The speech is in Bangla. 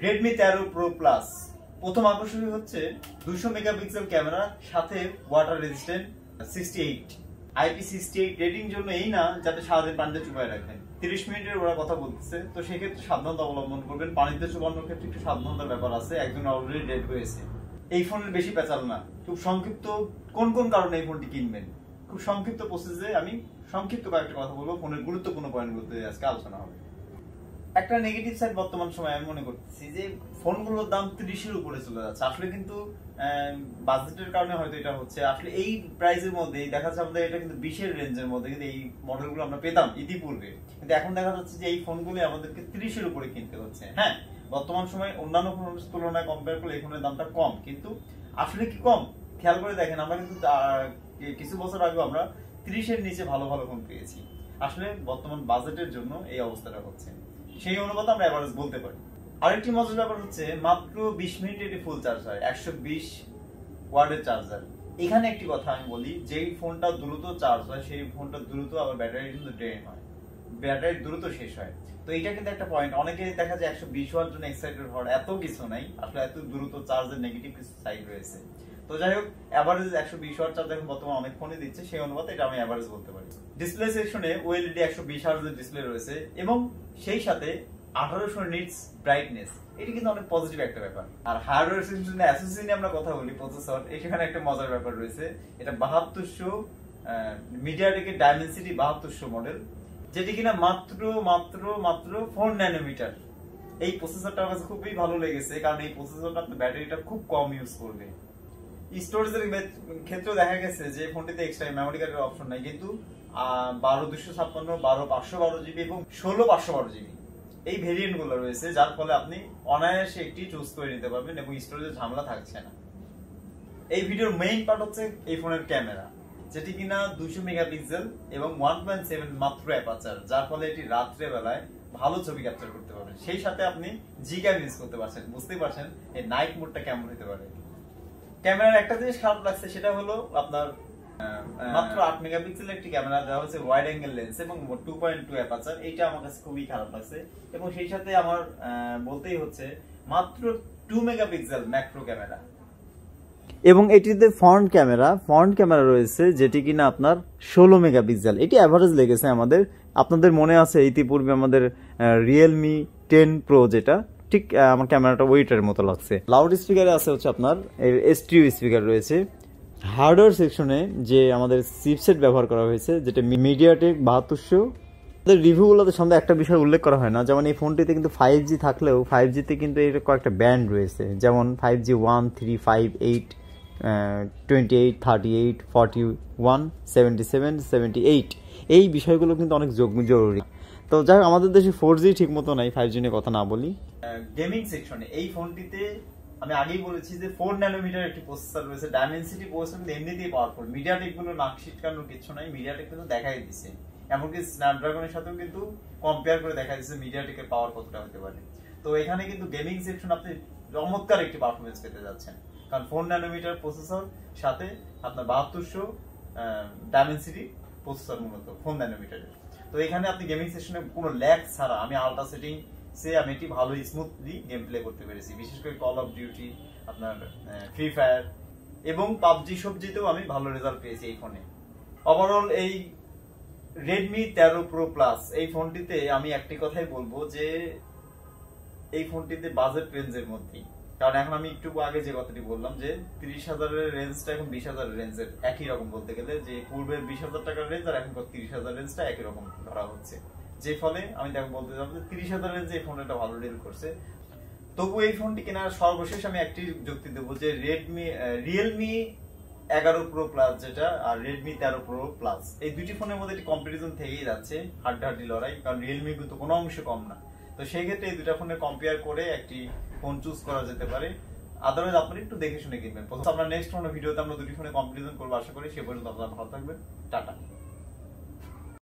Redmi 13 Pro Plus প্রথম আকর্ষণীয় হচ্ছে 200 মেগাপিক্সেল ক্যামেরা সাথে ওয়াটার রেজিস্ট্যান্ট 68 IP68 রেটিং জন্য এই না যাতে সারাদিন পানিতে চুবায় রাখেন 30 মিনিটের ওরা কথা বলতেছে তো সেই ক্ষেত্রে সাবধানতা অবলম্বন করবেন পানিতে চুবানোর ক্ষেত্রে একটু সাবধানতার ব্যাপার আছে একজন অলরেডি ডেড হয়েছে এই ফোনের বেশি পেঁচাল না খুব সংক্ষিপ্ত কোন কোন কারণে এই ফোনটি কিনবেন খুব সংক্ষিপ্ত প্রসেসে আমি সংক্ষিপ্ত কয়েকটা কথা বলবো ফোনের গুরুত্বপূর্ণ পয়েন্টগুলোতে আজকে আলোচনা হবে একটা নেগেটিভ সাইড বর্তমান সময়ে আমি মনে করতেছি যে ফোনগুলোর দাম 30 এর উপরে চলে যাচ্ছে আসলে কিন্তু বাজেটের কারণে হয়তো এটা হচ্ছে আসলে এই প্রাইসের মধ্যে দেখা যাচ্ছে আমাদের এটা কিন্তু 20 এর রেঞ্জের মধ্যে কিন্তু এই মডেলগুলো আমরা পেতাম ইতিপূর্বে কিন্তু এখন দেখা যাচ্ছে যে এই ফোনগুলো আমাদেরকে 30 এর উপরে কিনতে হচ্ছে হ্যাঁ বর্তমান সময়ে অন্যান্য ফোনের তুলনায় কম্পেয়ার করলে এই ফোনের দামটা কম কিন্তু আসলে কি কম খেয়াল করে দেখেন আমরা কিন্তু কিছু বছর আগে আমরা 30 এর নিচে ভালো ভালো ফোন পেয়েছি আসলে বর্তমান বাজেটের জন্য এই অবস্থাটা হচ্ছে সেই অনুপাতে আমরা এভারেজ বলতে পারি আরেকটি মজার ব্যাপার হচ্ছে মাত্র 20 মিনিটে এটি ফুল চার্জ হয় 120 ওয়াটের চার্জার এখানে একটি কথা আমি বলি যেই ফোনটা দ্রুত চার্জ হয় সেই ফোনটা দ্রুত আবার ব্যাটারি কিন্তু ড্রেন হয় ব্যাটারি দ্রুত শেষ হয় তো এটা কিন্তু একটা পয়েন্ট অনেকে দেখা যায় 120 ওয়াট জন্য এক্সাইটেড হওয়ার এত কিছু নাই আসলে এত দ্রুত চার্জের নেগেটিভ কিছু সাইড রয়েছে তো যাই হোক এভারেজ 120 ওয়াট চার্জ এখন বর্তমানে অনেক ফোনে দিচ্ছে সেই অনুপাতে এটা আমি এভারেজ বলতে পারি ডিসপ্লে সেকশনে ওএলইডি 120 হার্টজের ডিসপ্লে রয়েছে এবং সেই সাথে 1800 নিটস ব্রাইটনেস এটা কিন্তু অনেক পজিটিভ একটা ব্যাপার আর হার্ডওয়্যার সেকশনে অ্যাসোসি নিয়ে আমরা কথা বলি প্রসেসর এখানে একটা মজার ব্যাপার রয়েছে এটা 7200 মিডিয়াটেকের ডাইমেনসিটি 7200 মডেল যেটি কিনা মাত্র 4 ন্যানোমিটার এই প্রসেসরটা আমার কাছে খুবই ভালো লেগেছে কারণ এই প্রসেসরটা আপনার ব্যাটারিটা খুব কম ইউজ করবে স্টোরেজের ক্ষেত্রেও দেখা গেছে যে ফোনটিতে এক্সট্রা মেমোরি কার্ডের অপশন নাই কিন্তু 12256 12512 জিবি এবং 16512 জিবি এই ভেরিয়েন্ট গুলো রয়েছে যার ফলে আপনি অনায়াসে একটি চুজ করে নিতে পারবেন এবং স্টোরেজের ঝামেলা থাকছে না এই ভিডিওর মেইন পার্ট হচ্ছে এই ফোনের ক্যামেরা যেটি কিনা 200 মেগাপিক্সেল এবং 1.7 মাত্র অ্যাপারচার যার ফলে এটি রাত্রে বেলায় ভালো ছবি ক্যাপচার করতে পারবেন সেই সাথে আপনি জিকা ইউজ করতে পারছেন বুঝতেই পারছেন এই নাইট মোডটা কেমন হতে পারে ক্যামেরার একটা জিনিস খারাপ লাগছে সেটা হলো আপনার মাত্র 8 মেগাপিক্সেলের একটি ক্যামেরা দেওয়া হয়েছে ওয়াইড অ্যাঙ্গেল লেন্স এবং 2.2 অ্যাপারচার এটা আমার কাছে খুবই খারাপ লাগছে এবং সেই সাথে আমার বলতেই হচ্ছে মাত্র 2 মেগাপিক্সেল ম্যাক্রো ক্যামেরা এবং এটিতে ফ্রন্ট ক্যামেরা রয়েছে যেটি কিনা আপনার 16 মেগাপিক্সেল এটি এভারেজ লেগেছে আমাদের আপনাদের মনে আছে ইতিপূর্বে আমাদের Redmi 10 Pro যেটা ঠিক আমার ক্যামেরাটা ওইটার মতো লাগছে লাউড স্পিকারে আছে হচ্ছে আপনার স্টিরিও স্পিকার রয়েছে হার্ডওয়্যার সেকশনে যে আমাদের চিপসেট ব্যবহার করা হয়েছে যেটা মিডিয়াটেক 7200 রিভিউগুলোতে সামনে একটা বিষয় উল্লেখ করা হয় না যেমন এই ফোনটিতে কিন্তু 5G থাকলেও 5G তে কিন্তু এর কয়েকটা ব্যান্ড রয়েছে যেমন 5G 1 3 5 8 28 38 41 77 78 এই বিষয়গুলো কিন্তু অনেক জরুরি তো যাই আমাদের দেশে 4G ঠিক মতো নাই 5G নিয়ে কথা না বলি গেমিং সেকশনে এই ফোনটিতে আমি আগেই বলেছি যে 4 ন্যানোমিটার একটি প্রসেসর রয়েছে ডাইমেনসিটি প্রসেসর এমনিতেই পাওয়ারফুল মিডিয়াটেক গুলো নাকশিট কানোর কিছু নাই মিডিয়াটেক কিন্তু দেখাই দিচ্ছে এমনকি স্ন্যাপড্রাগনের সাথেও কিন্তু কম্পেয়ার করে দেখা দিচ্ছে মিডিয়াটেকের পাওয়ার কতটা হতে পারে তো এখানে কিন্তু গেমিং সেকশন আপনি চমৎকার একটি পারফরমেন্স পেতে যাচ্ছেন কারণ 4 ন্যানোমিটার প্রসেসর সাথে আপনার 7200 ডাইমেনসিটি প্রসেসর মূলত 4 ন্যানোমিটারের তো এখানে আপনি গেমিং সেকশনে কোনো ল্যাগ ছাড়া আমি আলট্রা সেটিং আমি এটি ভালো স্মুথলি গেম প্লে করতে পেরেছি বিশেষ করে কল অফ ডিউটি আপনার ফ্রি ফায়ার এবং পাবজি সবজিতেও আমি ভালো রেজাল্ট পেয়েছি এই ফোনে ওভারঅল এই Redmi 13 Pro Plus এই ফোনটিতে আমি একটি কথাই বলবো যে এই ফোনটিতে বাজেট রেঞ্জের মধ্যেই কারণ এখন আমি একটু আগে যে কথাটি বললাম যে 30,000 এর রেঞ্জটা এখন 20,000 রেঞ্জের একই রকম বলতে গেলে যে পূর্বের 20,000 টাকার রেঞ্জ আর এখন 30,000 রেঞ্জটা একই রকম ধরা হচ্ছে যে ফলে আমি তাকে বলতে চাই যে 30,000 রেঞ্জে এই ফোনটা ভালো ডিল করছে তবু এই ফোনটি কেনার সর্বশেষ আমি একটি যুক্তি দেবো যে Realme 11 Pro Plus যেটা আর Redmi 13 Pro Plus এই দুটি ফোনের মধ্যে একটি কম্পারিজন থেকেই যাচ্ছে হাড্ডাহাড্ডি লড়াই কারণ Realme কিন্তু কোনো অংশে কম না তো সেই ক্ষেত্রে এই দুটা ফোনে কম্পেয়ার করে একটি ফোন চুজ করা যেতে পারে আদারওয়াইজ আপনি একটু দেখে শুনে কিনবেন আমরা নেক্সট কোনো ভিডিওতে আমরা দুটি ফোনে কম্পারিজন করবো আশা করি সে পর্যন্ত আপনারা ভালো থাকবেন টাটা